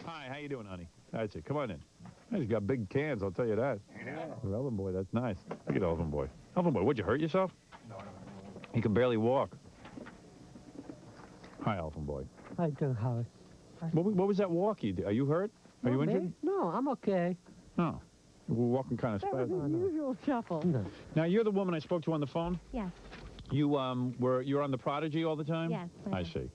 Hi, how you doing, honey? That's it. Come on in. He's got big cans, I'll tell you that. Yeah. Elvin boy, that's nice. Look at Elvin boy. Elvin boy, what'd you hurt yourself? No, I don't. He can barely walk. Hi, Elvin boy. Hi, John Howard. What was that walk you did? Are you hurt? Are you injured? Me? No, I'm okay. No. We're walking kind of That was spasm. his usual shuffle. No. Now, you're the woman I spoke to on the phone? Yes. You're on the Prodigy all the time? Yes. I see.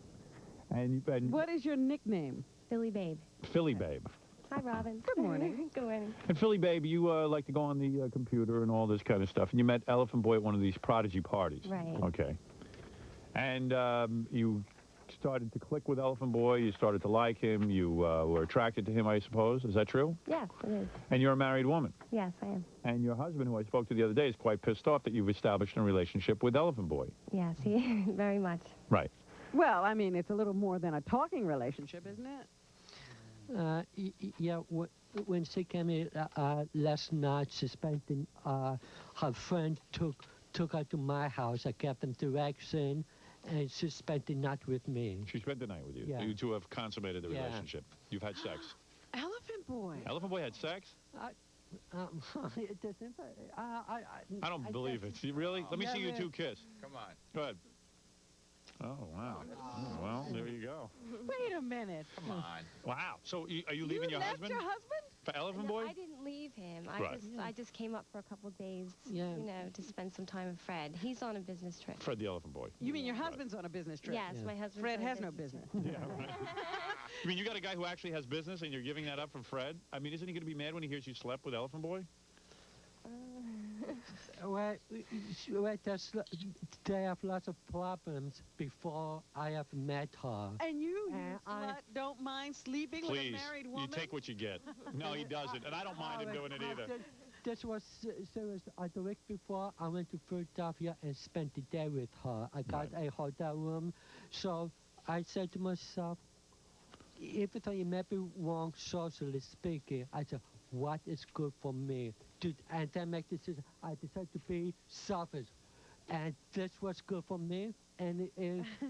And What is your nickname? Philly Babe. Philly Babe. Hi, Robin. Good morning. Good morning. And Philly Babe, you like to go on the computer and all this kind of stuff. And you met Elephant Boy at one of these Prodigy parties. Right. Okay. And you started to click with Elephant Boy. You started to like him. You were attracted to him, I suppose. Is that true? Yes, it is. And you're a married woman. Yes, I am. And your husband, who I spoke to the other day, is quite pissed off that you've established a relationship with Elephant Boy. Yes, he very much. Right. Well, I mean, it's a little more than a talking relationship, isn't it? Yeah, when she came here last night, she spent her friend took her to my house. I gave them direction, and she spent the night with me. She spent the night with you. Yeah. You two have consummated the Yeah. relationship. You've had sex. Elephant Boy. Elephant Boy had sex? It doesn't. I don't believe it. See, really? Let me see you two kiss. Come on. Go ahead. Oh, wow. Oh, well, there you go. Wait a minute. Come on. Wow. So are you leaving You your left husband? your husband? For Elephant No, Boy? I didn't leave him. Right. I just came up for a couple of days, Yeah. you know, to spend some time with Fred. He's on a business trip. Fred the Elephant Boy. You mean your husband's on a business trip? Yes, Yeah. my husband. Fred has no business. Yeah. Right. I mean, you got a guy who actually has business, and you're giving that up for Fred? I mean, isn't he going to be mad when he hears you slept with Elephant Boy? Well, they have lots of problems before I have met her. And you I- slut, don't mind sleeping with a Please, married you woman? take what you get. No, he doesn't, and I don't mind him doing it either. This was serious. The week before, I went to Philadelphia and spent the day with her. I got a hotel room, so I said to myself, everything may be wrong socially speaking. I said, what is good for me? And then make decision. I decided to be selfish, and this was good for me. And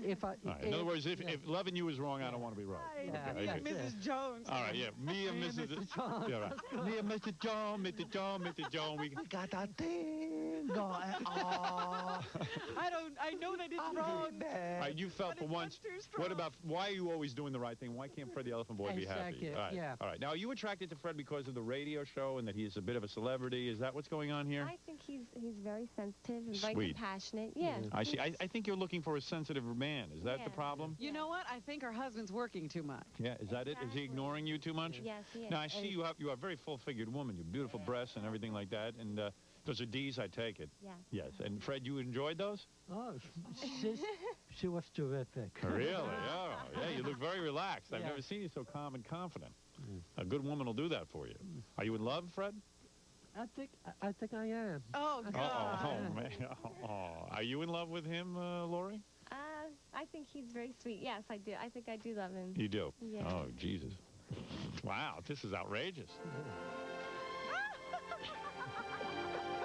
if I, All right. In other words, if loving you is wrong, I don't want to be right. Right. Yeah, Me okay. and Mrs. Jones. All right, yeah. Me and Mrs. Jones. Yeah, right. Me and Mr. Jones, Mr. Jones, Mr. Jones. We got that thing going on. I know that it's wrong. All right, you felt But for it's once. much too strong. What about, why are you always doing the right thing? Why can't Fred the Elephant Boy be happy? Exactly, All right. yeah. All right. Now, are you attracted to Fred because of the radio show and that he's a bit of a celebrity? Is that what's going on here? I think he's very sensitive and very Sweet. compassionate. Yeah. I see. I think you're looking for a sensitive man. Is that the Yeah. problem? You know what? I think her husband's working too much. Yeah. Is that it? Is he Exactly. ignoring you too much? Yes, he is. Now, I see And- you are a very full-figured woman. You have beautiful breasts and everything like that. And those are D's, I take it. Yes. Yes. And Fred, you enjoyed those? Oh, she was terrific. Really? Oh, yeah. You look very relaxed. I've Yeah. never seen you so calm and confident. A good woman will do that for you. Are you in love, Fred? I think I am. Oh, God. Oh, man. Oh. Are you in love with him, Lori? I think he's very sweet. Yes, I do. I think I do love him. You do? Yeah. Oh, Jesus. Wow, this is outrageous.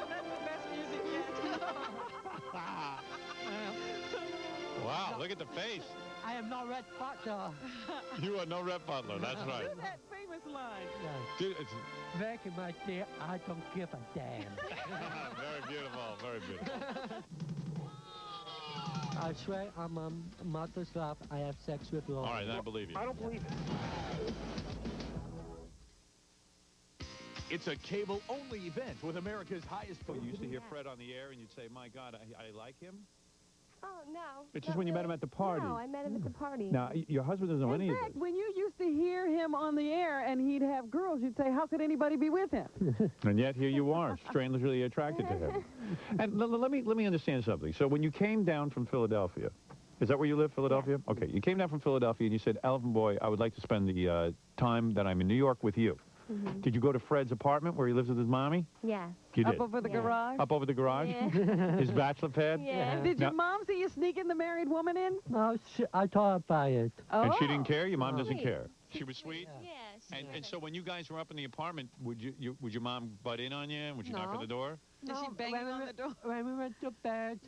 That's the best music yet. Wow, look at the face. I am not Red Butler. You are no Rep Butler. That's right. What's that famous line? Yeah. Dude, it's Thank you, my dear. I don't give a damn. very beautiful. Very beautiful. I swear I'm a mother's love. I have sex with Laura. All right, then I believe you. I don't believe it. It's a cable-only event with America's highest... So you used to hear Fred on the air, and you'd say, my God, I like him? Oh, no. It's not just when you met him really. at the party. No, I met him at the party. Now, your husband doesn't know In any of fact, this. when you used to hear him on the air and he'd have girls, you'd say, how could anybody be with him? And yet here you are, strangely attracted to him. And let me understand something. So when you came down from Philadelphia, is that where you live, Philadelphia? Yeah. Okay, you came down from Philadelphia and you said, Elephant Boy, I would like to spend the time that I'm in New York with you. Mm-hmm. Did you go to Fred's apartment where he lives with his mommy? Yes. You did. Up over the Yeah. garage? Up over the garage? Yeah. His bachelor pad? Yeah. Did your Now- mom see you sneaking the married woman in? No, I thought about it. Oh. And she didn't care? Your mom doesn't Sweet. care? She was sweet? Yeah. she And did. so when you guys were up in the apartment, would your mom butt in on you? And would she knock No. on the door? Is she banging on the door? When we went to bed,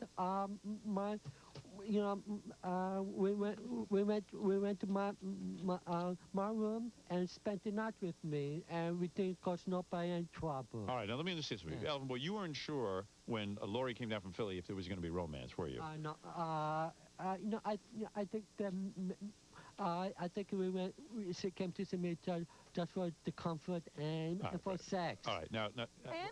you know, we went to my room and spent the night with me, and we didn't cause nobody any trouble. All right, now let me understand something. Yeah. Alvin Boy, you weren't sure when Lori came down from Philly if there was going to be romance, were you? No, no, I think that I think she came to see me just for the comfort and All right, for right. sex. All right, now And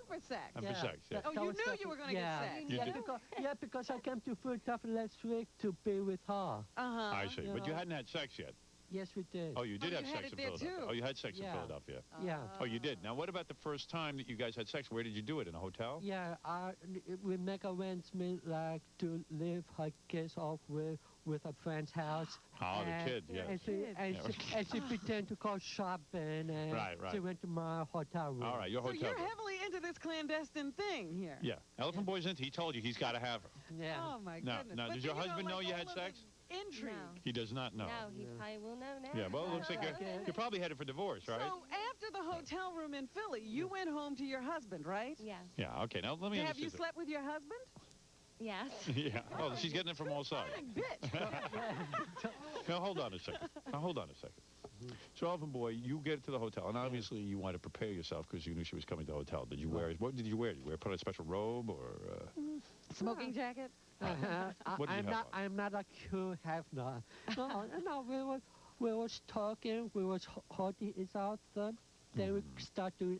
for sex. and for sex, yeah. Oh, that you was knew sex- you were gonna get yeah. sex. You Yeah, did. because I came to Philadelphia last week to be with her. Uh-huh. I see. But you Yeah. hadn't had sex yet. Yes, we did. Oh, you did Oh, have you had sex it in there, Philadelphia. too. Oh, you had sex in Yeah. Philadelphia. Yeah. Oh, you did. Now, what about the first time that you guys had sex? Where did you do it? In a hotel? Yeah, we make arrangements like to leave her kids off with a friend's house. Oh, the and- kid, yes. And she pretended to go shopping, and Right, right. she went to my hotel room. All right, your So hotel you're room. heavily into this clandestine thing here. Yeah, Elephant Boy's into. He told you he's got to have her. Yeah. Oh my Now- goodness. now, But does your then, husband know like you all had of sex? the Intrigue. No. He does not know. No, he Yeah. probably will know now. Yeah, well, it looks like you're probably headed for divorce, right? So after the hotel room in Philly, you went home to your husband, right? Yes. Yeah, okay. Now, let me Have you understand. slept with your husband? Yes. Yeah. Oh, she's getting it from all sides. Bitch. Now, hold on a second. Now, hold on a second. So, Elvin Boy, you get to the hotel, and obviously you want to prepare yourself because you knew she was coming to the hotel. Did you wear? What did you wear? Did you put on a special robe or? Smoking jacket? What did you have on? I'm not a Hugh Hefner. No, we was talking, we was holding each other, then we start to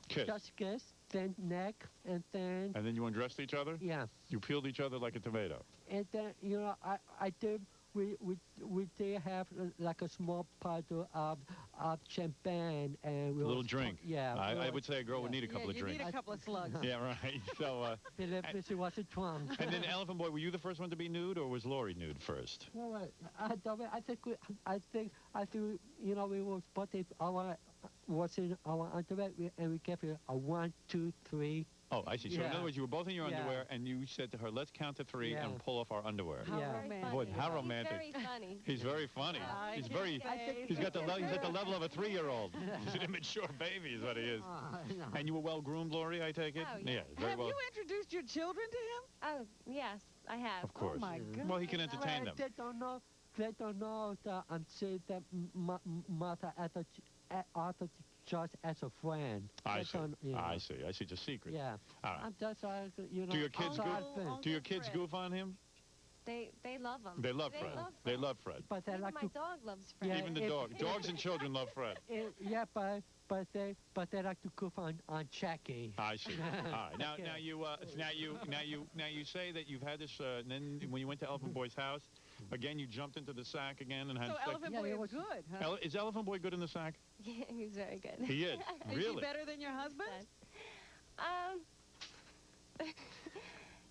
Kiss. just kiss, then neck, and then And then you undressed each other? yeah, You peeled each other like a tomato. and then I did. We did have like a small bottle of champagne and we A little was drink. Yeah, I would say a girl would need a couple yeah, of you drinks. need a couple of slugs. Yeah, right. So, Believe me, she wasn't drunk. and then Elephant Boy, were you the first one to be nude, or was Lori nude first? Well, I think we were both in our was in our underwear and we kept it a 1, 2, 3. Oh, I see. So in Yeah. other words, you were both in your Yeah. underwear, and you said to her, "Let's count to 3 Yeah. and pull off our underwear." How Yeah. Very romantic. Boy, funny. how He's romantic. very funny. He's very funny. I He's can very. say He's at the level of a 3-year-old. He's an immature baby, is what he is. And you were well groomed, Lori, I take it. Oh, yeah. very Have well. you introduced your children to him? Oh, yes, I have. Of course. Oh my God. Well, he can entertain them. They don't know. They don't know that I'm saying that mother as just as a friend. I They see. don't, you know. I see. I see. It's a secret. Yeah. All right. I'm just you know. Do your kids Uncle- goof? Uncle Do your kids Fred. goof on him? They love him. They love Fred. They love Fred. But they Even like my to. dog loves Fred. Yeah, Even the if- dog. Dogs and children love Fred. Yeah, but they like to goof on Jackie. I see. All right. Now, Okay. now you say that you've had this. And then when you went to Elephant Boy's house, again you jumped into the sack again and had. So sex. Elephant Yeah, Boy it is was- good, huh? Is Elephant Boy good in the sack? Yeah, he's very good. He is. Is he Really? better than your husband? Um,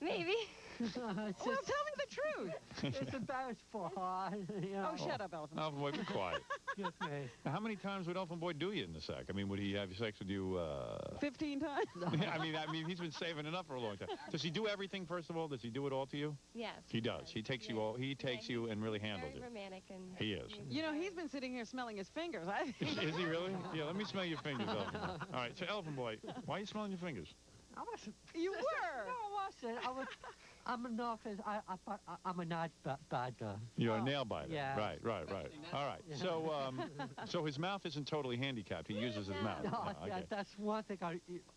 maybe. It's Well, just- tell me the truth. it's embarrassed for her. You know. Oh, shut up, Elephant. Elephant Boy, be quiet. Excuse me. Now, how many times would Elephant Boy do you in the sack? I mean, would he have sex with you? 15 times? I mean, he's been saving it up for a long time. Does he do everything? First of all, does he do it all to you? Yes. He does. He takes you all. He takes you and really handles Very it. romantic and. He is. You know, he's been sitting here smelling his fingers. Is he really? Yeah. Let me smell your fingers, Elephant Boy. All right. So, Elephant Boy, why are you smelling your fingers? I was. You No, were. I wasn't. I'm an office. I'm a night badger. You're a Oh. nail biter. Yeah. Right. All right. So, so his mouth isn't totally handicapped. He uses his mouth. No, Ah, yeah, okay. that's one thing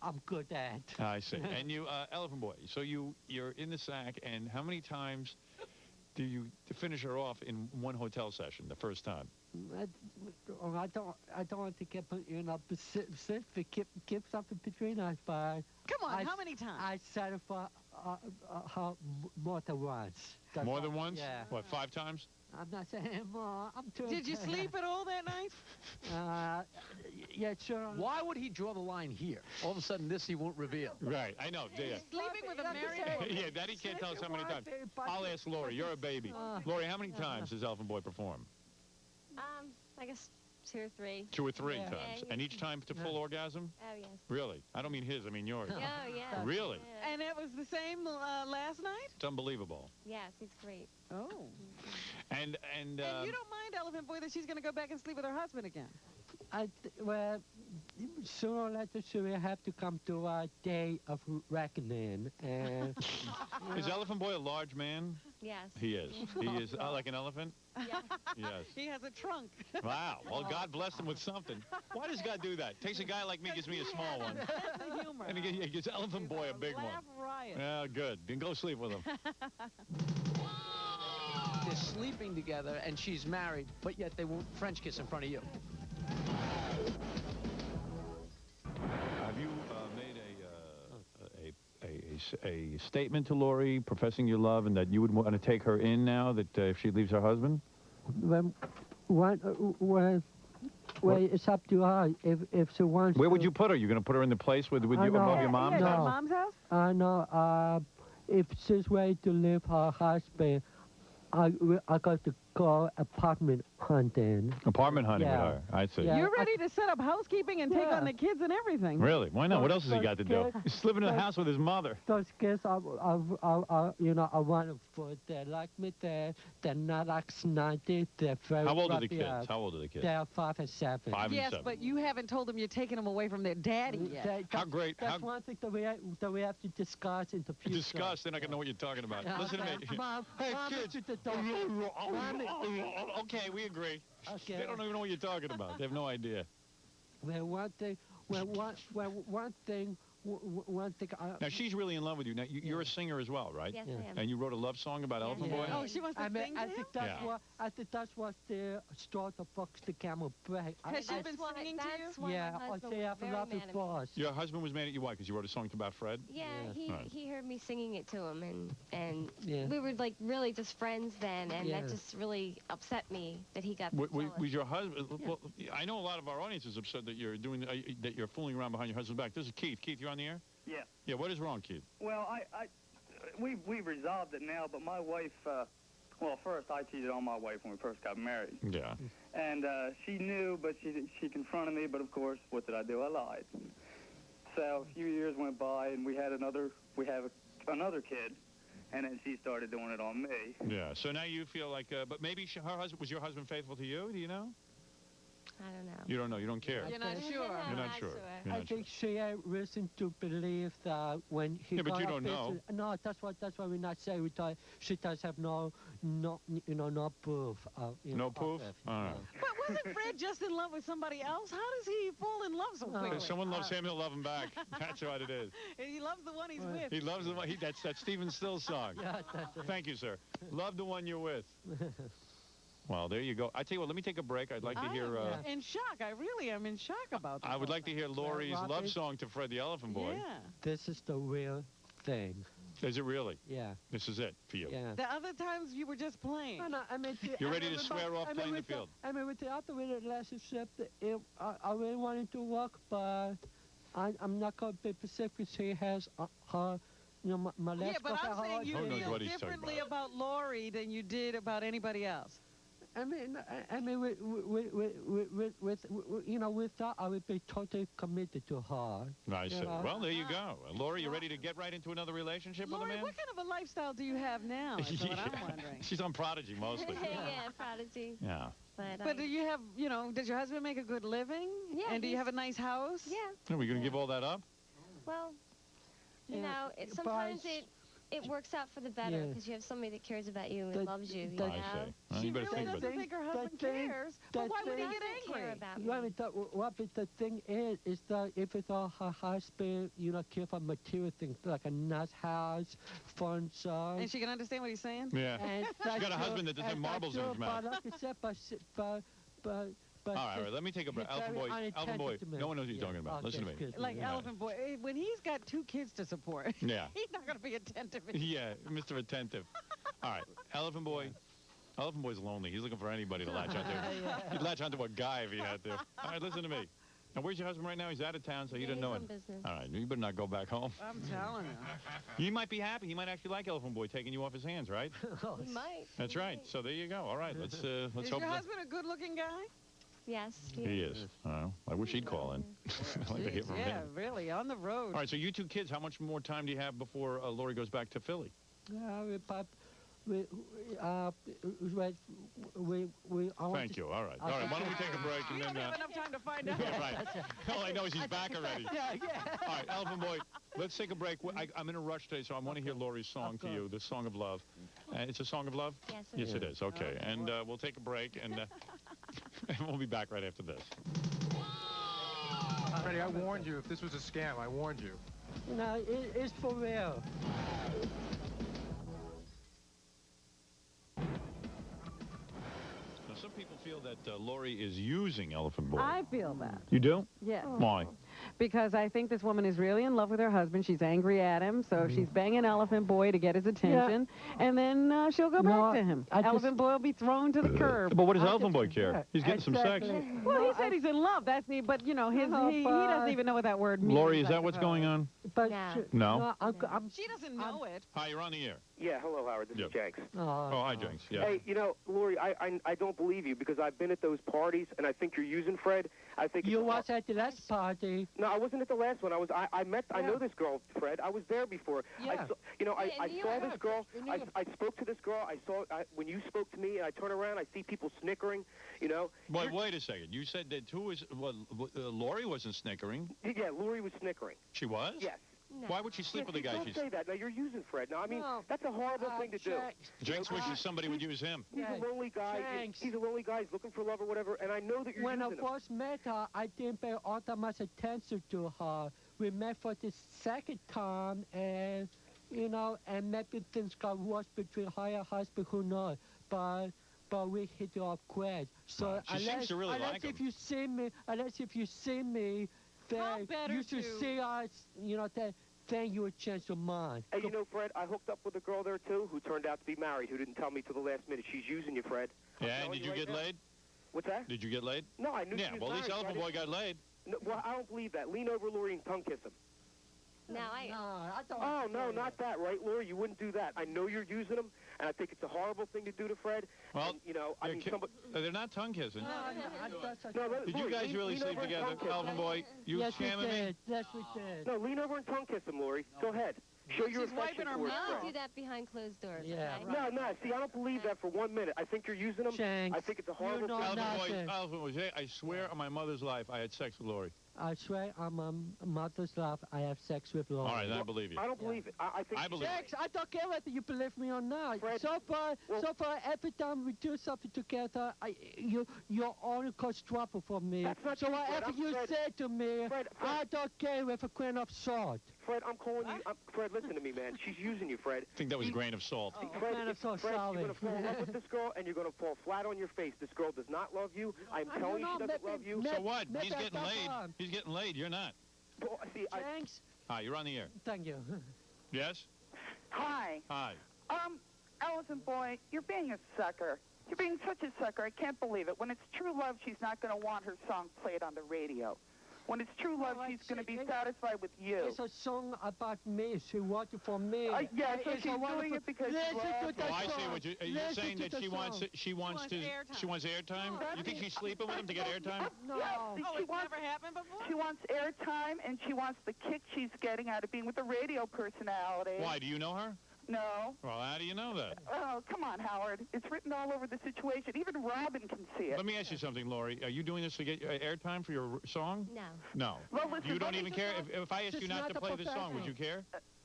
I'm good at. I see. And you, Elephant Boy. So you're in the sack, and how many times do you finish her off in one hotel session? The first time. I don't want to get specific. Keep something between us, but Come on, I- how many times? I said it for her more than once. That's More all. than once? Yeah. What, 5 times? I'm not saying more. I'm too. Did you sleep at all that night? Yeah, sure. Why would he draw the line here? All of a sudden, this he won't reveal. Right. I know. Yeah. Sleeping with a married woman? Yeah, Daddy can't tell us how many times. I'll ask Lori. You're a baby. Lori, how many times does Elephant Boy perform? I guess 2 or 3. 2 or 3 Yeah. times. Yeah, And each time to full orgasm? Oh yes. Really? I don't mean his, I mean yours. Oh yeah. Really? Yeah. And it was the same last night? It's unbelievable. Yes, he's great. Oh. And And you don't mind, Elephant Boy, that she's going to go back and sleep with her husband again? Well, sooner or later she will have to come to a day of reckoning. And is Elephant Boy a large man? Yes. He is. He is like an elephant? Yes. Yes. He has a trunk. Wow. Well, God blessed him with something. Why does God do that? Takes a guy like me, gives me a small one. The humor. And he gives Elephant Boy a big one. Laugh riot. Yeah, good. Then go sleep with him. They're sleeping together, and she's married, but yet they won't French kiss in front of you. Have you made a statement to Lori professing your love and that you would want to take her in now that if she leaves her husband? Well, it's up to her if she wants. Where to. would you put her? You're going to put her in the place with you I know. above your mom? Yeah, No. at Mom's house? I know. If she's ready to leave her husband, I got to go apartment hunting. Apartment hunting Yeah. with her. I see. Yeah. You're ready to set up housekeeping and take Yeah. on the kids and everything. Really? Why not? What else has he got to do? Good. He's living in the house with his mother. Those kids, I want to put they like me. They're not like snotty. They're very. How old are the rubbly kids? up. How old are the kids? They're 5 and 7. 5 and Yes, 7. but you haven't told them you're taking them away from their daddy yet. How great? That's How one thing that we have to discuss in the future. discuss? They're not going to know what you're talking about. Listen to me. Mom, Hey, Mom, kids. to the door. Mom, Okay, we agree. Okay. They don't even know what you're talking about. They have no idea. Well, one thing. Now, she's really in love with you. Now, you're a singer as well, right? Yes, Yeah. I am. And you wrote a love song about Elephant Boy? Oh, she wants to sing to him? think that's Yeah. what I think that's what the straw the fox the camel break. Has she I- been why- singing to you? that's why yeah, my I husband say was I very love mad his at me. boss. Your husband was mad at you. Why? Because you wrote a song about Fred? Yeah, Yeah. Right. he heard me singing it to him, and Yeah. we were like really just friends then, and Yeah. that just really upset me that he got Was jealous. your husband? Well, I know a lot of our audience is upset that you're doing that. You're fooling around behind your husband's back. This is Keith. Keith, you're on the air. Yeah. Yeah. What is wrong, Keith? Well, we've resolved it now, but my wife, well, first I cheated on my wife when we first got married, Yeah. and she knew, but she confronted me. But of course, what did I do? I lied. So a few years went by, and we have another kid, and then she started doing it on me. Yeah. So now you feel like, but maybe her husband was your husband faithful to you? Do you know? I don't know. You don't know. You don't care. You're not Okay. sure. You're not sure. You're I not sure. think she had reason to believe that when he Yeah, but got you up don't know. into- No, that's why we're not saying. She does have no proof. No of proof? it, All right. no. But wasn't Fred just in love with somebody else? How does he fall in love so No. quickly? If someone loves him, he'll love him back. That's what it is. He loves the one he's Well, with. He loves the one. That's that Stephen Stills song. Yeah, that's it. Thank you, sir. Love the one you're with. Well, there you go. I tell you what. Let me take a break. I'd like to I hear. am in shock. I really am in shock about this. I would whole like to thing. hear Laurie's Robbie? love song to Fred the Elephant Boy. Yeah. This is the real thing. Is it really? Yeah, This is it for you. yeah. The other times you were just playing. No, I mean, You're ready to swear off playing the field. I mean, with the other relationship, I really wanted to work, but I'm not going to be specific. She has her, my last Yeah, but I'm girlfriend, saying you Who knows feel what he's talking differently about. about Lori than you did about anybody else. I mean, with that, I would be totally committed to her. I see. know. Well, there you go. Lori, you ready to get right into another relationship with a Lori, man? what kind of a lifestyle do you have now? Is what I'm wondering. She's on Prodigy mostly. yeah, Prodigy. Yeah. But do you have, does your husband make a good living? Yeah, And do you he's- have a nice house? Yeah. Are we going to give all that up? Well, you Yeah, know, but sometimes it works out for the better Yeah. because you have somebody that cares about you and That- loves you. You that- know? I see. Well, She you better really think about doesn't that. think her husband thing- cares. But that why would he thing- get Doesn't care angry? about You know, I me. mean, the thing is that if it's all her husband, care for material things like a nice house, fun son. And she can understand what he's saying? Yeah. And got a husband that doesn't have marbles in his mouth. But like I said, but All right, let me take a break. he's Elephant very Boy, Elephant Boy, unattentive to me. no one knows what you're Yeah, talking about. okay, Listen to me. excuse Like Yeah. Elephant Boy, when he's got 2 kids to support, Yeah. he's not going to be attentive. Yeah, Mr. Attentive. All right, Elephant Boy. Elephant Boy's lonely. He's looking for anybody to latch onto. He'd latch onto a guy if he had to. All right, listen to me. Now, where's your husband right now? He's out of town, so you Yeah, didn't know he's it. on business. All right, you better not go back home. I'm telling you. He might be happy. He might actually like Elephant Boy taking you off his hands, right? He might. That's he right. might. So there you go. All right, let's Is hope. your that- husband a good-looking guy? Yes. He is. Oh, I wish he'd call in. I'd like to hear from Yeah, him. really, on the road. All right, so you 2 kids, how much more time do you have before Lori goes back to Philly? I want Thank to- you. All right. All right. Why don't we take a break We and don't then? have enough time to find out. Yeah, right. All I know is he's back already. All right, Elephant Boy, let's take a break. I'm in a rush today, so I want to hear Lori's song to you, the Song of Love. It's a song of love? Yes, Yes, it is. Okay. And we'll take a break, and, and we'll be back right after this. Freddie, I warned you. If this was a scam, I warned you. No, it's for real. Now, some people feel that Lori is using Elephant Boy. I feel that. You do? Yes. Why? Because I think this woman is really in love with her husband. She's angry at him, so she's banging Elephant Boy to get his attention, and then she'll go back to him. Elephant Boy will be thrown to the curb. But what does Elephant Boy care? He's getting some sex. Well, he said he's in love. That's me, but you know, he doesn't even know what that word means. Lori, is that what's going on? But No. She doesn't know it. Hi, you're on the air. Yeah, hello, Howard. This is Jenks. Oh, hi, Jenks. Yeah. Hey, you know, Lori, I don't believe you because I've been at those parties, and I think you're using Fred. I think You was at the last party. No, I wasn't at the last one. I know this girl, Fred. I was there before. Yeah. I saw this girl. I spoke to this girl. When you spoke to me, and I turn around, I see people snickering. You know. Wait a second. You said that Lori wasn't snickering. Yeah, Lori was snickering. She was? Yes. No. Why would she sleep with a guy? Don't say that. Now, you're using Fred. Now, I mean, that's a horrible thing to do. Jenks wishes somebody would use him. He's a lonely guy. He's a lonely guy. He's looking for love or whatever, and I know that you're When I using him. first met her, I didn't pay all that much attention to her. We met for the second time, and, you know, and maybe things got worse between her and her husband, who knows. But we hit it off quick. So She seems to really like him. if you see me, then you should see us, you know, then you would change your mind. Hey, you know, Fred, I hooked up with a girl there, too, who turned out to be married, who didn't tell me till the last minute. She's using you, Fred. Yeah, and did you get laid? What's that? Did you get laid? No, I knew she Yeah, was well, at married. least Elephant Boy got laid. No, well, I don't believe that. Lean over, Lori, and tongue kiss him. No, I don't. Oh, no, not that, right, Lori? You wouldn't do that. I know you're using him, and I think it's a horrible thing to do to Fred. Well, and, you know, I mean, they're not tongue kissing. Did you Lori, guys lean really sleep over and together, tongue kiss him. Elephant Boy? You Yes, we scamming me? did. Yes, we did. No, lean over and tongue kiss him, Lori. Go ahead. Show your affection for we his only friend. do that behind closed doors. Yeah, okay? right. No, see, I don't believe that for 1 minute. I think you're using him. Jenks, I think it's a horrible know thing. nothing. Elephant Boy, I swear on my mother's life, I had sex with Lori. I swear on my mother's love, I have sex with Lori. All right, then I believe you. I don't believe it. I think I believe it. Jenks, I don't care whether you believe me or not. Fred, So far, every time we do something together, you're only cause trouble for me. That's not So true, Fred. whatever you Fred, say to me, Fred, I don't care with a grain of salt. Fred, I'm calling you. Fred, listen to me, man. She's using you, Fred. I think that was a grain of salt. Fred, man, I'm so Fred, sorry. you're going to fall in love with this girl, and you're going to fall flat on your face. This girl does not love you. I'm telling you she doesn't love you. So what? maybe He's I getting got laid. wrong. He's getting laid. You're not. Well, see, Jenks, Hi, you're on the air. thank you. Yes? Hi. Hi. Elephant Boy, you're being a sucker. You're being such a sucker. I can't believe it. When it's true love, she's not going to want her song played on the radio. When it's true love, she's going to be satisfied with you. It's a song about me. She wanted for me. Yeah, so It's she's a doing wonderful- it because Listen she to loves the Oh, I see song. what you're Listen saying to that the she wants song. she wants airtime. You think she's sleeping with him to get airtime? No. She wants, happened before? she wants airtime, and she wants the kick she's getting out of being with a radio personality. Why? Do you know her? No. Well, how do you know that? Oh, come on, Howard. It's written all over the situation. Even Robin can see it. Let me ask you something, Lori. Are you doing this to get airtime for your song? No. No. Well, listen, You let don't me even just care? ask- If I asked you She's not not to a play this song, would professional. you care?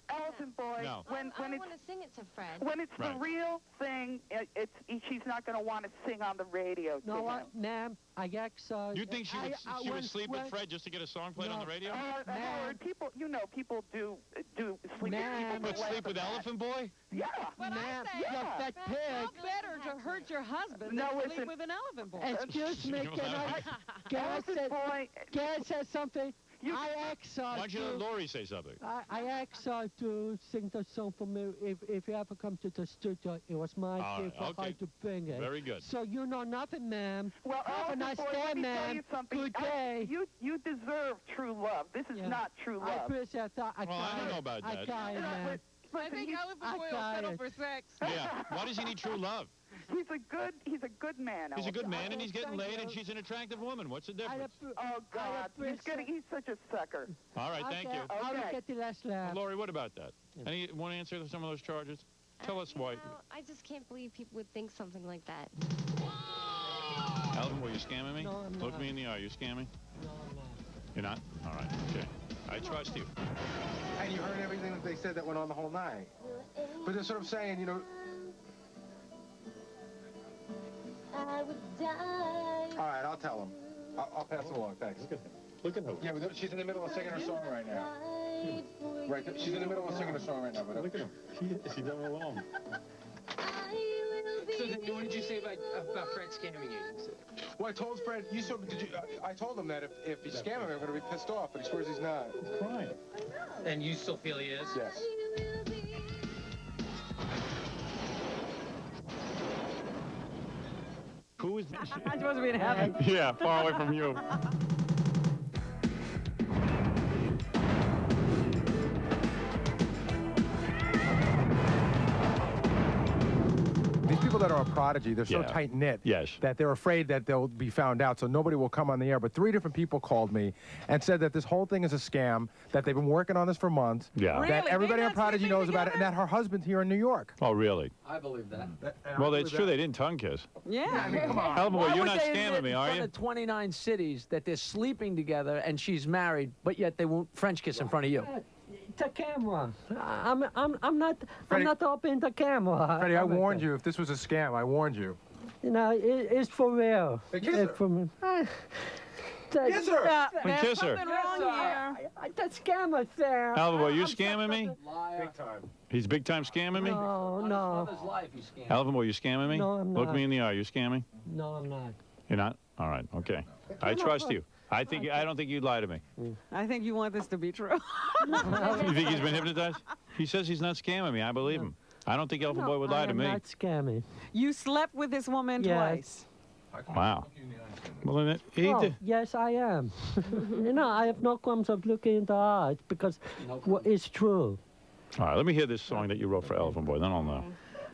Elephant Boy, No. when I it's want to sing it to Fred. when it's Right. the real thing, she's not going to want to sing on the radio to No, him. what, ma'am? I asked her. You think she would sleep with Fred just to get a song played on the radio? Howard, people do sleep with Ma'am. people. Would sleep with Elephant Boy? Yeah. Ma'am, yeah. you're fat pig. better to hurt your husband No, than listen. sleep with an elephant boy. Excuse me, can I Elephant Boy, say something? I asked her Why don't you let to, Lori say something? I asked her to sing the song for me. If you ever come to the studio, it was my All idea right, for her okay. to bring it. Very good. So you know nothing, ma'am. well, Have a Elephant nice Boy, day, let me tell ma'am. you something. Good day. You deserve true love. This is Yeah. not true I love. appreciate that. Well, I don't know about I that. got it, ma'am. I think Elephant I Boy will got settle it. for sex. Yeah. Why does he need true love? He's a good man. He's a good Elephant. man, and he's getting Thank laid, and you. she's an attractive woman. What's the I difference? Oh God, he's such a sucker. All right, thank you. I'll Okay. look at the last laugh. Lori, what about that? Any want to answer some of those charges? Tell us why. You know, I just can't believe people would think something like that. Alvin, were you scamming me? No, I'm Look not. me in the eye. You scamming? No, I'm not. You're not? All right. Okay. I trust you. And you heard everything that they said that went on the whole night. But they're sort of saying, you know, All right, I'll tell him. I'll pass it along. Thanks. Look at her. Yeah, she's in the middle of singing her song right now. Right, she's in the middle of singing her song right now. But Look at him. She's all alone. So then what did you say about Fred scamming you? well, I told Fred. I told him that if he's scamming me, I'm going to be pissed off. But he swears he's not. He's crying. And you still feel he is? Yes. Who is I'm supposed to be in heaven. Yeah, far away from you. These people that are a prodigy, they're so Yeah. tight-knit Yes. that they're afraid that they'll be found out, so nobody will come on the air. But 3 different people called me and said that this whole thing is a scam, that they've been working on this for months, Yeah. Really? that everybody They're on not Prodigy sleeping knows about it, and that her husband's here in New York. Oh, really? I believe that. Well, it's true they didn't tongue kiss. Yeah. Come on. Elvin Boy, Why you're would not they admit scamming me, in are front you? of 29 cities that they're sleeping together and she's married, but yet they won't French kiss in front of you? The camera. I'm Freddie- not opening the camera. Freddie, I warned you. If this was a scam, I warned you. You know, it's for real. Hey, kiss her. It's for me. Kiss her. Then kiss her. wrong here. The scammer's there. Elvin Boy, you I'm scamming me? Big time. He's big time scamming me? No, On no, his mother's life, he's scamming. Elvin Boy, you scamming me? No, I'm Look not. me in the eye. You scamming? no, I'm not. You're not? All right, okay. I trust you. I don't think you'd lie to me. I think you want this to be true. You think he's been hypnotized? He says he's not scamming me. I believe him. I don't think Elvin Boy would lie to me. I'm not scamming. You slept with this woman Yes. twice. Wow. Well, then he Oh, did. yes, I am. You know, I have no qualms of looking in the eyes because it's true. All right, let me hear this song that you wrote for Elvin Boy. Then I'll know.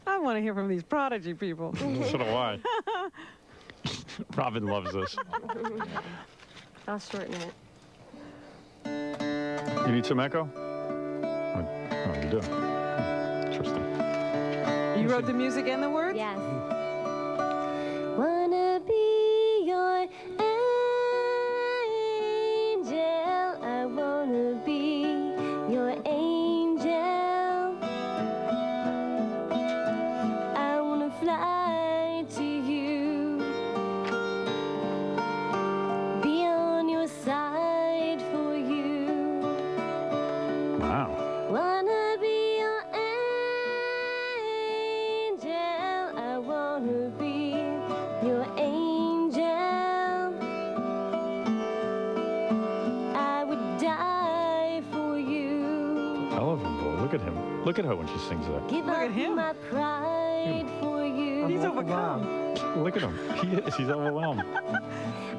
I want to hear from these prodigy people. So do I. Robin loves this. I'll shorten it. You need some echo? Oh, you do. Interesting. You wrote the music and the words? Yes. Wanna be your angel. I wanna be your angel. I wanna fly to you. Be on your side for you. Wow. Wanna be your angel. I wanna be your angel. I would die for you. Elvin Boy, look at him. Look at her when she sings that. Give Look up at him. my pride for you. He's overcome. Look at him. He is. He's overwhelmed.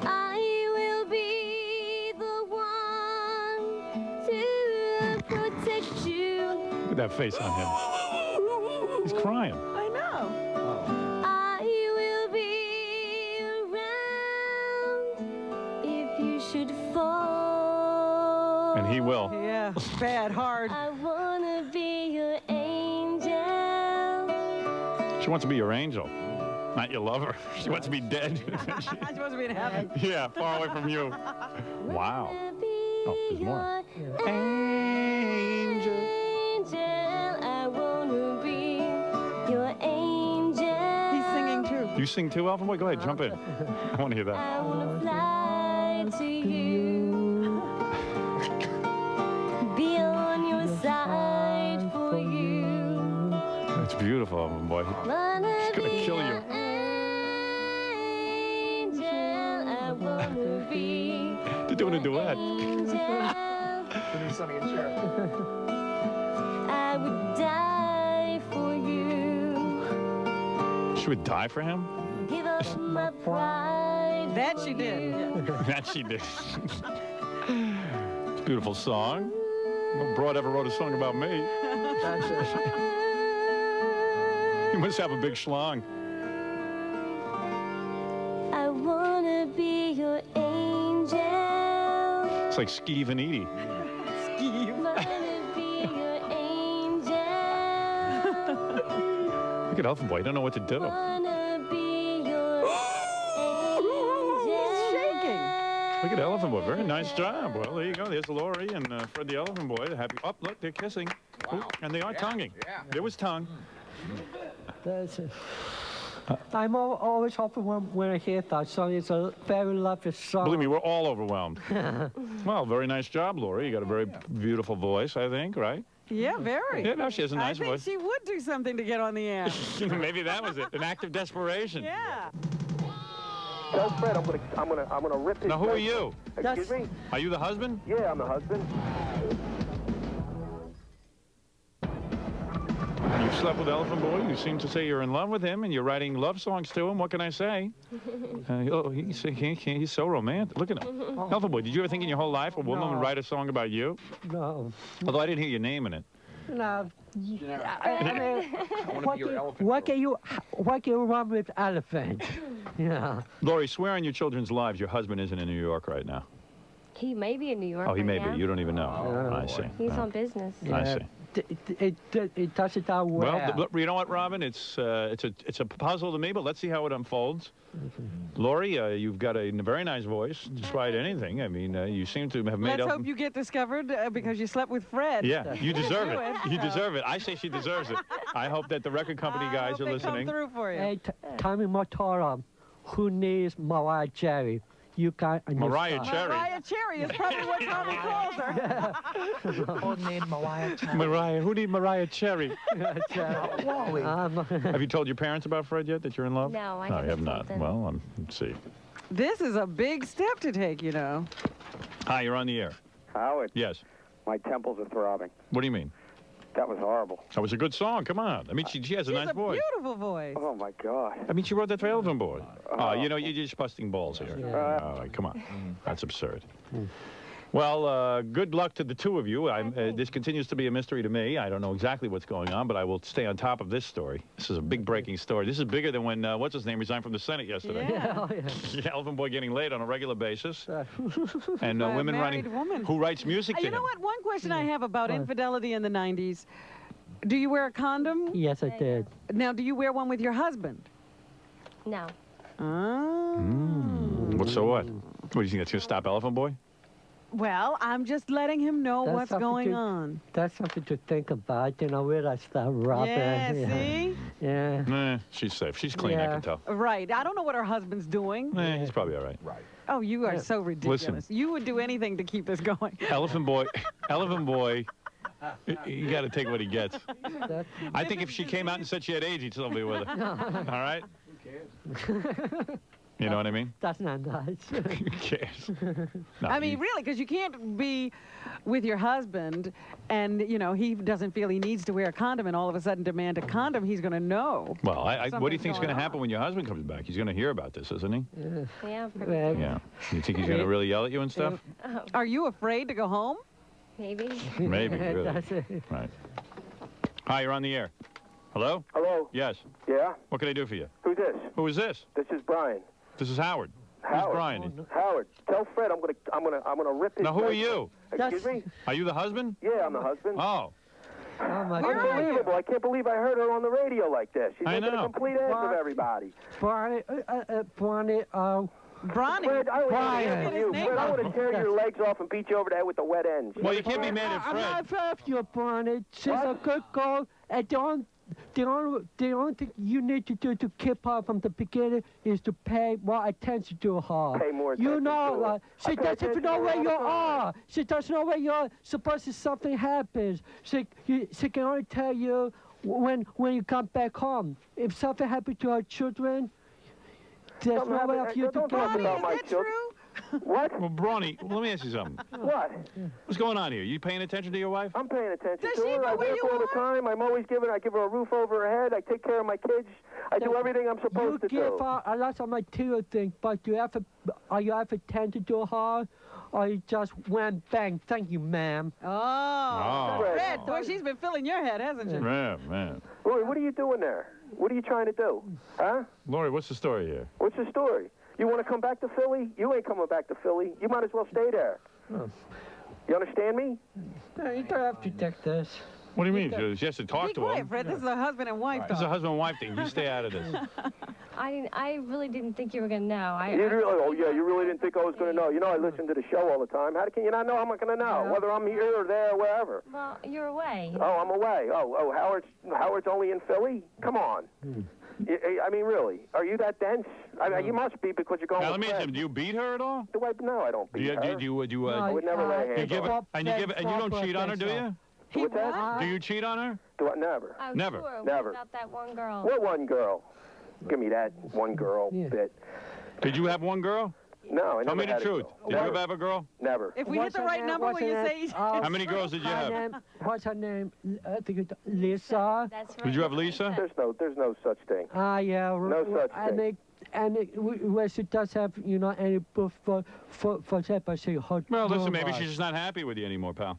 I will be the one to protect you. Look at that face on him. He's crying. I know. I will be around if you should fall. And he will. Yeah, bad, hard. I wanna be your angel. She wants to be your angel, not your lover. She wants to be dead. I'm supposed to be in heaven. Yeah, far away from you. Wow. Wanna be Oh, there's more. your angel. I wanna be your angel. He's singing too. You sing too, Elvin Boy? Go ahead, jump in. I want to hear that. I wanna fly to you. Be on your side for you. It's beautiful, Elvin Boy. Wanna He's gonna be kill you. your angel. I wanna be They're doing a duet. angel. Sonny and Cher. I would die for you. She would die for him? Give up my pride. That she did. Yeah. That she did. It's a beautiful song. No broad ever wrote a song about me. You must have a big schlong. I wanna be your angel. It's like Skeeve and Edie. Wanna be your angel. Look at Elfin Boy. He don't know what to do. Wanna be your He's shaking. Look at Elephant Boy. Very nice job. Well, there you go. There's Laurie and Fred the Elephant Boy. They're happy. Oh, look, they're kissing. Ooh, and they are tonguing. Yeah. There was tongue. That's it. I'm always hoping when I hear that song. It's a very lovely song. Believe me, we're all overwhelmed. Well, very nice job, Lori. You got a very beautiful voice, I think, right? Yeah, very. Yeah, no, she has a nice I think voice. she would do something to get on the air. Maybe that was it, an act of desperation. Yeah. Tell Fred I'm gonna rip his. Now, who are leg. you? Excuse me? Are you the husband? Yeah, I'm the husband. You slept with Elephant Boy. You seem to say you're in love with him, and you're writing love songs to him. What can I say? He's so romantic. Look at him. Elephant Boy, did you ever think in your whole life a woman would write a song about you? No. Although I didn't hear your name in it. No. want to be your elephant. What can you run with elephant? Yeah. Lori, swear on your children's lives your husband isn't in New York right now. He may be in New York. Oh, he right may now. be. You don't even know. I see. He's on business. I see. It doesn't that well. Well, you know what, Robin? It's a puzzle to me, but let's see how it unfolds. Lori, you've got a very nice voice, despite anything. I mean, you seem to have made Let's up. hope you get discovered because you slept with Fred. Yeah, you deserve Do it. it. You deserve it. I say she deserves it. I hope that the record company guys are listening. Come through for you. Hey, Tommy Mottola, who needs Mariah Carey? You got a new Mariah star. Carey. Mariah Cherry is probably what Tommy calls her. Mariah, who need Mariah Cherry? Um, Have you told your parents about Fred yet, that you're in love? No, I you haven't have told not. them. Well, let's see. This is a big step to take, you know. Hi, you're on the air. Howard, Yes. my temples are throbbing. What do you mean? That was horrible. That was a good song. Come on. I mean, she has a She's nice a voice. beautiful voice. Oh my God. I mean, she wrote that for Elephant Boy. Oh, you know, you're just busting balls here. All right, come on. That's absurd. Well, good luck to the two of you. This continues to be a mystery to me. I don't know exactly what's going on, but I will stay on top of this story. This is a big breaking story. This is bigger than when, what's his name, resigned from the Senate yesterday. Yeah. Elephant Boy getting laid on a regular basis. And By a women married running, woman. who writes music to You him. know what? One question I have about infidelity in the 90s. Do you wear a condom? yes, I did. Now, do you wear one with your husband? No. Oh. What, so what? What, do you think that's going to stop Elephant Boy? Well, I'm just letting him know That's what's something going to- on. That's something to think about. You know, where I start rubbing. Yeah, see? Yeah. She's safe. She's clean, I Yeah. can tell. Right. I don't know what her husband's doing. He's probably all right. Oh, you are so ridiculous. Listen. You would do anything to keep this going. Elephant Boy, you got to take what he gets. That, I think if she came out and said she had AIDS, he'd still be with her. All right? You know what I mean? that's not nice. Who cares? No, I mean, you- really, because you can't be with your husband and, you know, he doesn't feel he needs to wear a condom and all of a sudden demand a condom, he's going to know. Well, what do you something's think's going to going happen when your husband comes back? He's going to hear about this, isn't he? Yeah, Well, Yeah. You think he's going to really yell at you and stuff? Are you afraid to go home? maybe. Maybe, really. That's it. Right. Hi, you're on the air. Hello? Hello? Yes. Yeah? What can I do for you? Who's this? Who is this? This is Brian. This is Howard. Who's Howard. Brian? Howard, tell Fred I'm gonna rip his Now, who are leg. you? Excuse me? Are you the husband? Yeah, I'm the husband. Oh. Oh, my God. Unbelievable. I can't believe I heard her on the radio like this. She's I making know. a complete ass of everybody. Barney, Bronny. Fred, I Brian. want to Fred, I want to tear your legs off and beat you over the head with the wet ends. Well, you can't be mad at I'm Fred. not afraid of you, Barney. She's a good girl. And the only thing you need to do to keep her from the beginning is to pay more attention to her. Pay more You attention know, to her. she I pay doesn't attention know to her where all you the time. are. She doesn't know where you are. Suppose if something happens, she can only tell you when you come back home. If something happened to her children, there's Something no way happened- of you to don't talk get about it. my Is that children. true? What? Well, Brawny, let me ask you something. What? What's going on here? You paying attention to your wife? I'm paying attention Does to she her. know I where work you all the time. I give her a roof over her head. I take care of my kids. I do everything I'm You supposed to give do. her a lot of material things, but are you ever tended to her? Or you just went bang, thank you, ma'am. Oh. Fred. Fred, boy, she's been filling your head, hasn't she? Man. Lori, what are you doing there? What are you trying to do? Huh? Lori, what's the story here? What's the story? You want to come back to Philly? You ain't coming back to Philly. You might as well stay there. You understand me? No, you don't have to take this. What do you mean? She has to talk Be to quiet, him. Fred. This is a husband and wife This is a talk. husband and wife thing. You stay out of this. I really didn't think you were gonna know. You really? Oh yeah, you really didn't think I was going to know? You know, I listen to the show all the time. How can you not know? I'm not going to know whether I'm here or there or wherever. Well, you're away. Oh, I'm away. Oh, Howard's only in Philly. Come on. I mean, really, are you that dense? I mean, you must be because you're going Now, with let me ask Fred. you, do you beat her at all? Do I? No, I don't beat her. I would never lay a hand give on her. it, and you don't cheat on her, do you? What's that? Do you cheat on her? Do I? Never. Oh, Never. Sure. Never. What about that one girl? What one girl? Give me that one girl bit. Did you have one girl? No, I Tell never me the had a truth. girl. Did you Never. ever have a girl? Never. If we hit the right number, will you say? How many girls did you Her have? name, what's her name? I think it's Lisa. That's right. Did you have Lisa? There's no such thing. Ah, yeah. No such thing. Well, she does have, any proof for that, but she hurt. Well, listen, maybe she's just not happy with you anymore, pal.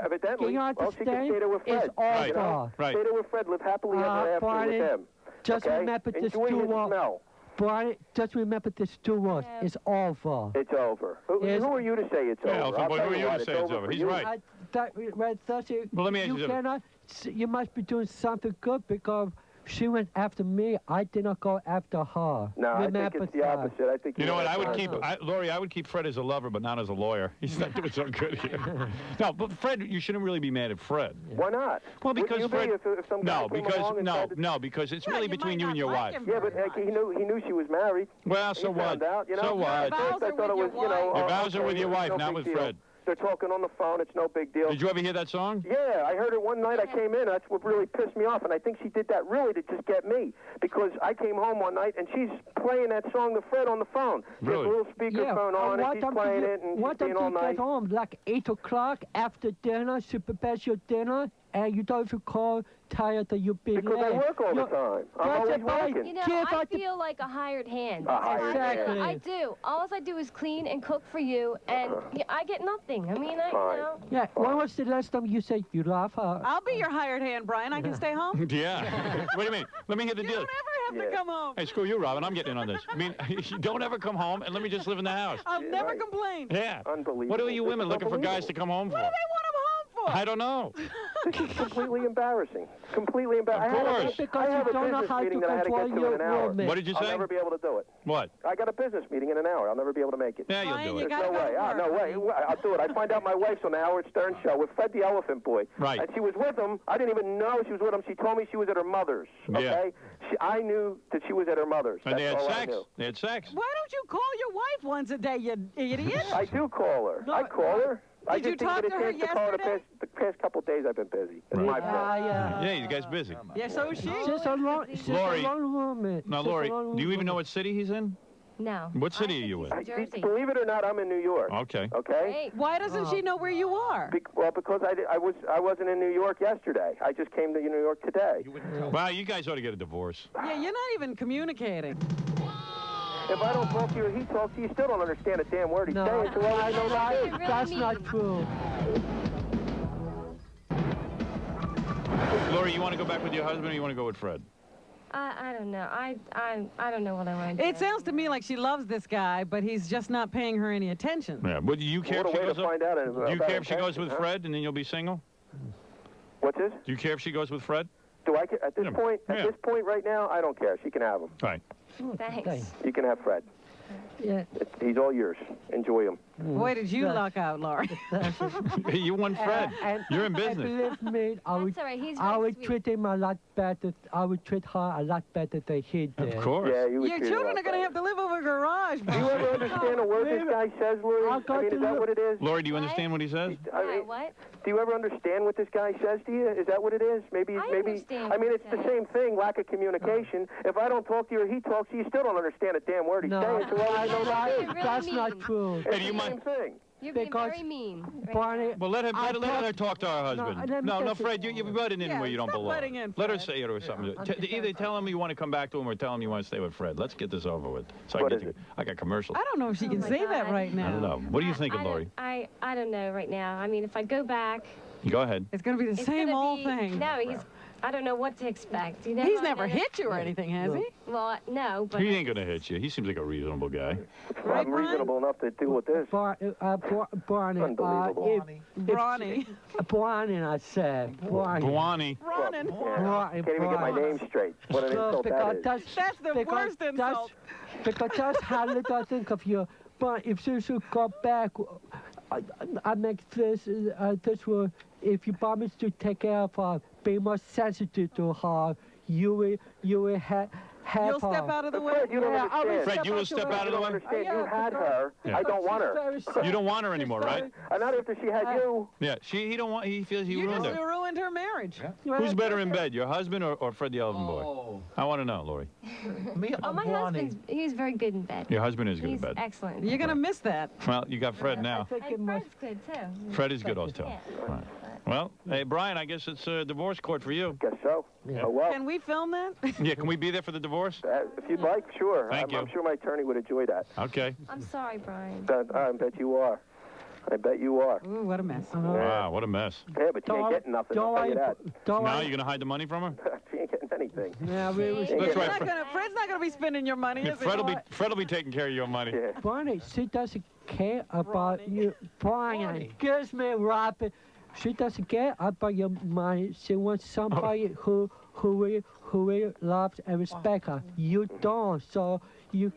Evidently, You well, she can understand? stay there with Fred. It's awful. You know? Right. Stay there with Fred, live happily ever after Barney, with him. Just okay? remember this Enjoy his duo. smell. Brian, just remember this 2 words. Yeah. It's over. It's over. Who are you to say it's Yeah, over? Elfin I'll boy, tell who are you what, to say it's over? for He's you. right. Well, let me ask you something. cannot. You must be doing something good because she went after me. I did not go after her. No, I think Remember it's the that. opposite. I think You know what? I would have keep, to- Lori, I would keep Fred as a lover, but not as a lawyer. He's not doing so good here. No, but Fred, you shouldn't really be mad at Fred. Why not? Well, Wouldn't because you be Fred. if some guy came along and tried to- because it's really between you and your wife. Yeah, but he knew she was married. Well, so He what? found out, you know? So what? At first I thought it was, Your vows are okay, with your it's wife, no not big with deal. Fred. They're talking on the phone. It's no big deal. Did you ever hear that song? Yeah, I heard it one night. I came in. That's what really pissed me off, and I think she did that really to just get me because I came home one night and she's playing that song to Fred on the phone. She has Really? a little speakerphone on, and she's playing it, and what she's being all time do you nice. get home? Like 8 o'clock after dinner, she prepares your dinner, and you don't even call tired that you've been Because I late. work all the time. I'm That's always right. working. You know, Give I out the- feel like a hired hand. A hired Exactly. hand. I do. All I do is clean and cook for you, and I get nothing. I mean, Fine. Yeah, when was the last time you said you love her? I'll be your hired hand, Brian. I can stay home. Yeah. Wait a minute. Let me hear the You deal. don't ever have to come home. Hey, screw you, Robin. I'm getting in on this. I mean, don't ever come home and let me just live in the house. I'll never right. complain. Yeah. Unbelievable. What are you This women is looking for guys to unbelievable. come home for? What do they want him home for? I don't know. Completely embarrassing. Completely embarrassing. Of course. Because I have you a don't know business how to meeting that I had to control get to in your an hour. woman. What did you I'll say? never be able to do it. What? I got a business meeting in an hour. I'll never be able to make it. Yeah, you'll Brian, do you it. gotta No go way. to work. No way. I'll do it. I find out my wife's on the Howard Stern show with Fred the Elephant Boy. Right. And she was with him. I didn't even know she was with him. She told me she was at her mother's. Yeah. Okay? I knew that she was at her mother's. And they That's had all I sex. knew. They had sex. Why don't you call your wife once a day, you idiot? I do call her. No, I call her. I Did you just didn't talk get a to her chance to call her yesterday? the past couple of days. I've been busy. It's my fault. Yeah. Yeah, you guys busy. Yeah, so is she. She's a long, Lori. woman. Now, She's a Lori, long do you even know woman. what city he's in? No. What city I are think you he's in? in Jersey. Believe it or not, I'm in New York. Okay. Okay? Great. Why doesn't she know where you are? Well, because I wasn't in New York yesterday. I just came to New York today. Wow, you guys ought to get a divorce. Yeah, you're not even communicating. If I don't talk to you or he talks to you, you still don't understand a damn word he's No, saying. So why I I know know that. Really That's mean. not true. Lori, you want to go back with your husband or you want to go with Fred? I don't know. I don't know what I want to do. It sounds to me like she loves this guy, but he's just not paying her any attention. Yeah. Would you care What if a she way to goes up? find out. Do you care if she goes with Fred and then you'll be single? What's this? Do you care if she goes with Fred? Do I care? At this Yeah. point? Yeah. At this point right now, I don't care. She can have him. Right. Thanks. You can have Fred. Yeah. He's all yours. Enjoy him. Boy, did you luck out, Laurie. You want Fred. You're in business. And believe me, I would, That's all right. He's I very would sweet. treat him a lot better. I would treat her a lot better than he did. Of course. Yeah, you would Your treat her children like are going to that. have to live over a garage. Do you ever understand a word this guy says, Louis? I'll go I mean, to is that look. what it is? Lori, do you understand what he says? I mean, What? do you ever understand what this guy says to you? Is that what it is? Maybe. I maybe. understand I mean, what it's he the says. same thing. Lack of communication. If I don't talk to you or he talks to you, you still don't understand a damn word he's No, saying. So why I would you know know that. You're really That's mean. not true. It's Hey, do you the mind- same thing. You're being Because very mean. right Barney, Well, let I her talk to her husband. let me No, just- Fred, you're butting in Yeah, where you don't stop belong. butting in, Let her Fred. say it or something. I'm just Either tell him you want to come back to him or tell him you want to stay with Fred. Let's get this over with. So What I is get it? I got commercials. I don't know if she can my say that God. right now. I don't know. What are you thinking, I Lori? don't know right now. I mean, if I go back, Go ahead. It's going to be the it's same gonna old be, thing. No, I don't know what to expect. You know, He's I never don't- hit you or anything, has he? Well, no, but He ain't going to hit you. He seems like a reasonable guy. Right, I'm reasonable enough to deal with this. Barney, Unbelievable. Brawny. Barney, I said. Barney. Guani. Running. Barney, Can't even get my Barney. name straight. What an So, insult that is. That's the because worst insult. Because that's how little I think of you. But if you should go back, I make this will, if you promise to take care of her, be more sensitive to her, you will have You'll her. step out of the way. Fred, you don't Yeah, I will understand. Fred, you will step out of the You way? don't understand. Yeah, You had because- her. Yeah. I don't want her. You don't want her anymore, right? Not after she had you. Yeah, he don't want, he feels he You ruined just her. ruined her marriage. Who's better in bed, your husband or Fred the Elephant Boy? Oh. I want to know, Lori. Me, Oh, my husband's, he's very good in bed. Your husband is good in He's bed. excellent. You're going to miss that. Well, you got Fred now. And Fred's good, too. Fred is good also. Yeah. Right. Well, hey, Brian, I guess it's a divorce court for you. Guess so. Yeah. Oh, well. Can we film that? Yeah, can we be there for the divorce? If you'd like, sure. Thank you. I'm sure my attorney would enjoy that. Okay. I'm sorry, Brian. I bet you are. I bet you are. Ooh, what a mess. Wow, what a mess. Yeah, but you ain't getting nothing. I'll tell you that. Now you're going to hide the money from her? She ain't getting anything. Yeah, we That's Fred's right. not gonna, Fred's not going to be spending your money, is he? Fred will be taking care of your money. Yeah. Barney, she doesn't care about Ronnie. you. Brian, Ronnie. excuse me, Robin. She doesn't care about your money. She wants somebody who will love and respect her. You don't, so you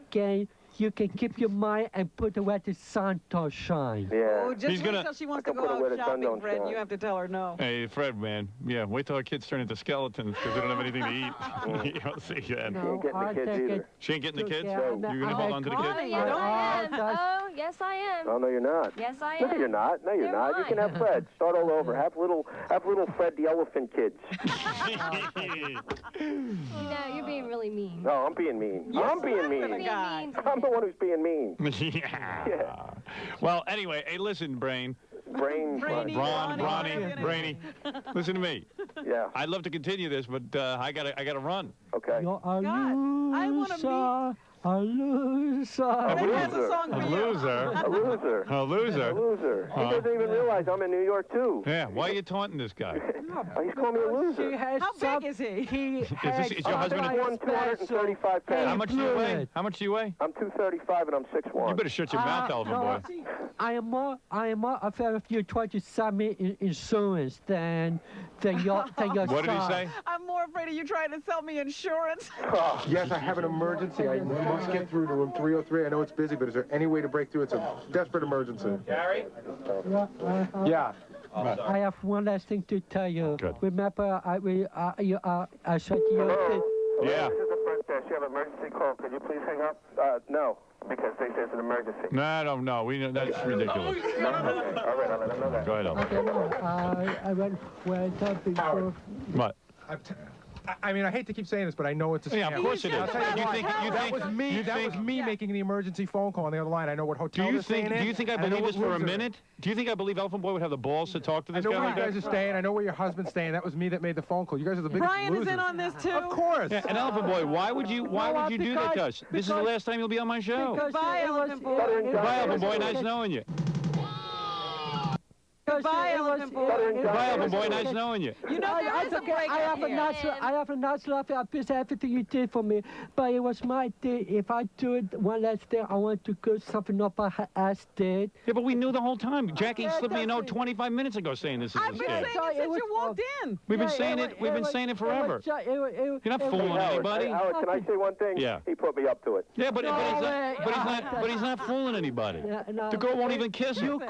can keep your money and put it where the sun don't shine. Yeah. Oh, just He's wait gonna- till she wants I to can go put it where out the sun shopping, don't Fred. shine. You have to tell her no. Hey, Fred, man. Yeah, wait till our kids turn into skeletons because they don't have anything to eat. You'll see then. She ain't getting the kids either. She ain't getting the kids? Yeah, You're going to hold on to the Oh, kids? yes, I am. that's- Oh, yes, I am. Oh, no, you're not. Yes, I No, am. you're not. No, you're You're not. You can mine. have Fred. Start all over. Have little Fred the Elephant kids. No, you're being really mean. No, I'm being mean. I'm being I'm mean. gonna Being guy. mean to I'm the one who's being mean. Yeah. Well, anyway, hey, listen, Brain. Brain. Brainy. Ronnie, Ronnie. Brainy. Listen to me. Yeah. I'd love to continue this, but I gotta run. Okay. You're a God, I wanna loser. A loser. Fred has a song A for you. loser. A loser. A A loser. loser. He Huh? doesn't even realize I'm in New York too. Yeah, why are you taunting this guy? Oh, he's calling me a She loser. has How big is he? He is has your husband a- somebody I'm 235 special. pounds. How much do you weigh? Fluid. How much do you weigh? I'm 235 and I'm 6'1". You better shut your mouth, Elephant Boy. I am more afraid of you trying to sell me insurance than your What did he son. say? I'm more afraid of you trying to sell me insurance. Yes, I have an emergency. I must get through to room 303. I know it's busy, but is there any way to break through? It's a desperate emergency. Gary? Yeah. I have one last thing to tell you. Good. Remember, I said to you. Yeah. This is the front desk. You have an emergency call. Could you please hang up? No, because they say it's an emergency. No. We know that's ridiculous. All right, I'll let them know that. Go ahead, Elephant. Okay, no, I went up before. What? I mean, I hate to keep saying this, but I know it's a scam. Yeah, of course it is. I'll tell you You why. think that was me. you That was think- me making the emergency phone call on the other line. I know what Do hotel you they're staying think? in. Do you think I and know believe what this for a rooms they're in. minute? Do you think I believe Elephant Boy would have the balls to talk to I this know guy where like you that? guys are staying. I know where your husband's staying. That was me that made the phone call. You guys are the biggest Brian losers. is in on this too. Of course. Yeah, and Elephant Boy, why would you do that to us? This is the because- last time you'll be on my show. Because Goodbye, it was- Elephant Boy. it- it- Bye, Elephant Boy. Nice knowing you. Goodbye, it was- Elephant Boy. Bye, Elephant Boy. Nice knowing you. You know, there is a break I have a here. nice, I have a nice laugh. I appreciate everything you did for me, but it was my day. If I do it one last thing, I want to go something up my ass did. Yeah, but we knew the whole time. Jackie Yeah, slipped me a note definitely. 25 minutes ago saying this is a I've been saying scam. it since you walked in. We've been Yeah, saying it it. was- We've been was- saying it was forever. ju- You're not it was- fooling anybody. Howard, can I say one thing? Yeah. He put me up to it. Yeah, but No, he's not fooling anybody. Yeah, no, The girl won't even kiss You him.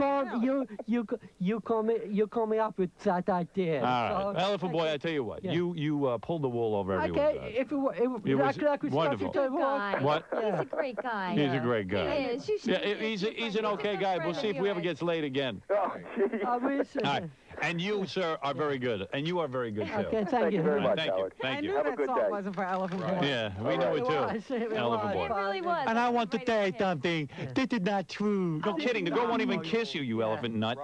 call me up with that idea. All right, So- Elephant Boy. I tell you what, Yeah. you pulled the wool over everyone's Okay, eyes. if it It was like we stuff wonderful. you did wrong. Guy. What? He's a great guy. He's a great guy. He is. You should Yeah, be he's an okay guy. We'll see if we ever gets laid again. Oh, gee. I wish. All right, and you, sir, are very good, and you are very good too. Okay, Thank thank you you. very All right, much, thank you, Howard. I thank knew you. Have a that good song day. wasn't for Elephant Boy. Yeah, we knew it too. It Elephant was. Boy. It really was. And I want to Right tell you on him. something. This is not true. No kidding. The girl won't even kiss you, you elephant nut.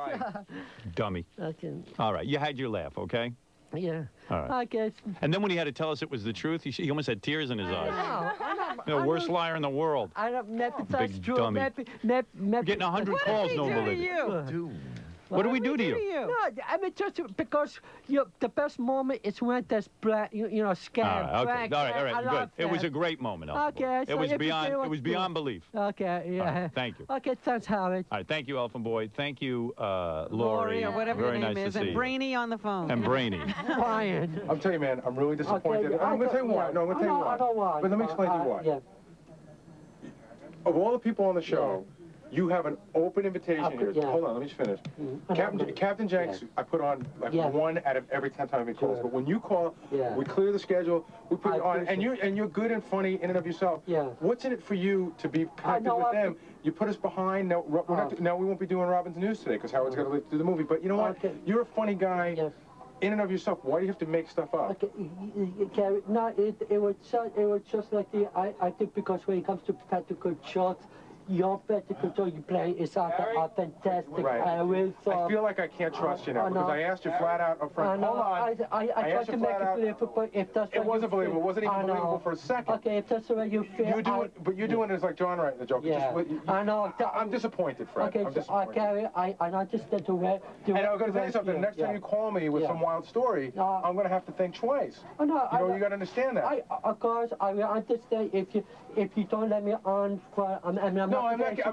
Dummy. Okay. All right, you had your laugh, okay? Yeah. All right. I guess. And then when he had to tell us it was the truth, he almost had tears in his eyes. No, The worst liar in the world. I don't. Maybe that's Big true. dummy. Maybe. Getting 100 What calls, did he no do to believe it. you? What do we do to you? No, I mean just because the best moment is when there's black, scam. All right, black, all I right, good. love It was that. a great moment. Elephant Boy. Okay, It so was if you beyond. say It what's was good. beyond belief. Okay, yeah. All right, thank you. Okay, thanks, Howard. All right, thank you, Elephant Boy. Thank you, Lori. Lori or whatever Very your name nice is, to see and you. Brainy on the phone. And Brainy. Brian. I'm telling you, man, I'm really disappointed. Okay, I'm going to tell you why. No, I'm going to tell you I why. don't want. But let me explain to you why. Yeah. Of all the people on the show, You have an open invitation here. Yeah. Hold on, let me just finish. Captain Jenks, I put on like 1 out of every 10 times he calls. But when you call, we clear the schedule, we put it on, and you're good and funny in and of yourself. Yeah. What's in it for you to be connected with them? You put us behind. Now, now we won't be doing Robin's News today because Howard's got to do the movie. But you know what? You're a funny guy. In and of yourself, why do you have to make stuff up? Okay, no, it was just like I think because when it comes to practical jokes, your practical joke you play is a fantastic. Right. I feel like I can't trust you now because I asked you flat out up front. Hold on. I tried to make it believable. If that's it wasn't believable. It wasn't even believable for a second. Okay, if that's the way you feel. You do it, but you're doing it as like John writing the joke. Yeah. I know. I'm disappointed, Fred. Okay, I'm disappointed. I understand the way. And I'm going to tell you something. The next time you call me with some wild story, I'm going to have to think twice. You know, you got to understand that. Of course, I will understand if you don't let me on for. I'm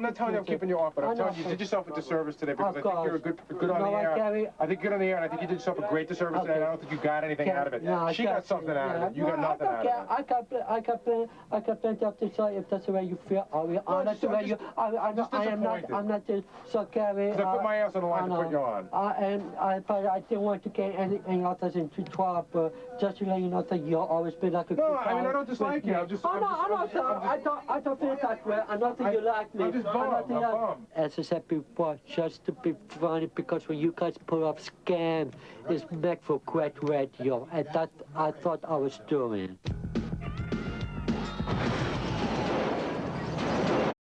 not telling you I'm keeping you off, but I'm telling you, you did yourself a disservice today because I think you're good on the air. I think you're good on the air, and I think you did yourself a great disservice today. And I don't think you got anything out of it. She got something out of it. You got nothing out of it. I got plenty of to say if that's the way you feel. I will honor the way you. I'm not just so Gary. Because I put my ass on the line to put you on. But I didn't want to get any others into trouble. But just to let you know that you've always been like a. No, I mean I don't dislike you. I don't feel that way. I don't think you like me. I'm just bummed. As I said before, just to be funny, because when you guys pull off scam, it's back for Quack Radio, and that I thought I was doing.